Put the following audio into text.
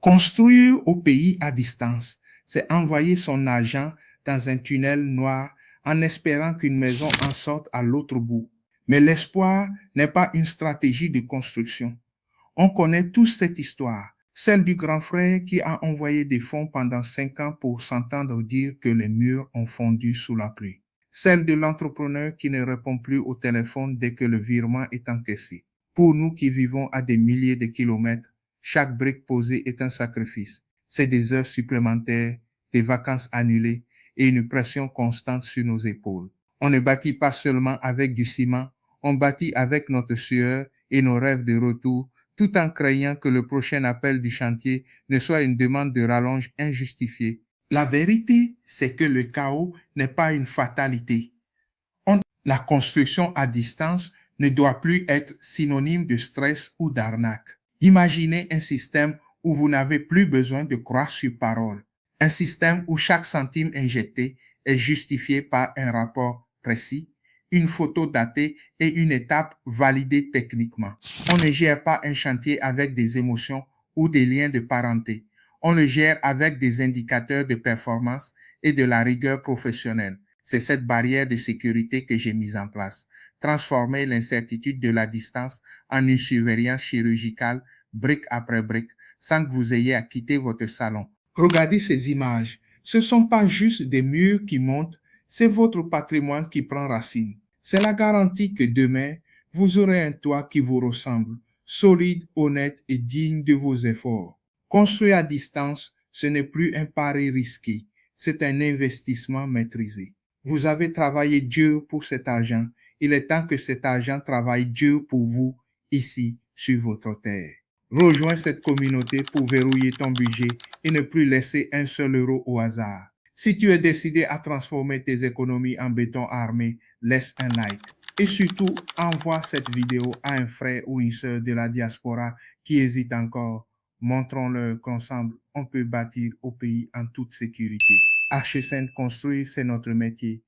Construire au pays à distance, c'est envoyer son argent dans un tunnel noir en espérant qu'une maison en sorte à l'autre bout. Mais l'espoir n'est pas une stratégie de construction. On connaît tous cette histoire, celle du grand frère qui a envoyé des fonds pendant 5 ans pour s'entendre dire que les murs ont fondu sous la pluie. Celle de l'entrepreneur qui ne répond plus au téléphone dès que le virement est encaissé. Pour nous qui vivons à des milliers de kilomètres, chaque brique posée est un sacrifice. C'est des heures supplémentaires, des vacances annulées et une pression constante sur nos épaules. On ne bâtit pas seulement avec du ciment, on bâtit avec notre sueur et nos rêves de retour, tout en craignant que le prochain appel du chantier ne soit une demande de rallonge injustifiée. La vérité, c'est que le chaos n'est pas une fatalité. La construction à distance ne doit plus être synonyme de stress ou d'arnaque. Imaginez un système où vous n'avez plus besoin de croire sur parole. Un système où chaque centime injecté est justifié par un rapport précis, une photo datée et une étape validée techniquement. On ne gère pas un chantier avec des émotions ou des liens de parenté. On le gère avec des indicateurs de performance et de la rigueur professionnelle. C'est cette barrière de sécurité que j'ai mise en place. Transformer l'incertitude de la distance en une surveillance chirurgicale, brique après brique, sans que vous ayez à quitter votre salon. Regardez ces images. Ce ne sont pas juste des murs qui montent, c'est votre patrimoine qui prend racine. C'est la garantie que demain, vous aurez un toit qui vous ressemble, solide, honnête et digne de vos efforts. Construire à distance, ce n'est plus un pari risqué, c'est un investissement maîtrisé. Vous avez travaillé dur pour cet argent. Il est temps que cet argent travaille dur pour vous, ici, sur votre terre. Rejoins cette communauté pour verrouiller ton budget et ne plus laisser un seul euro au hasard. Si tu es décidé à transformer tes économies en béton armé, laisse un like. Et surtout, envoie cette vidéo à un frère ou une sœur de la diaspora qui hésite encore. Montrons-leur qu'ensemble, on peut bâtir au pays en toute sécurité. HSN Construire, c'est notre métier.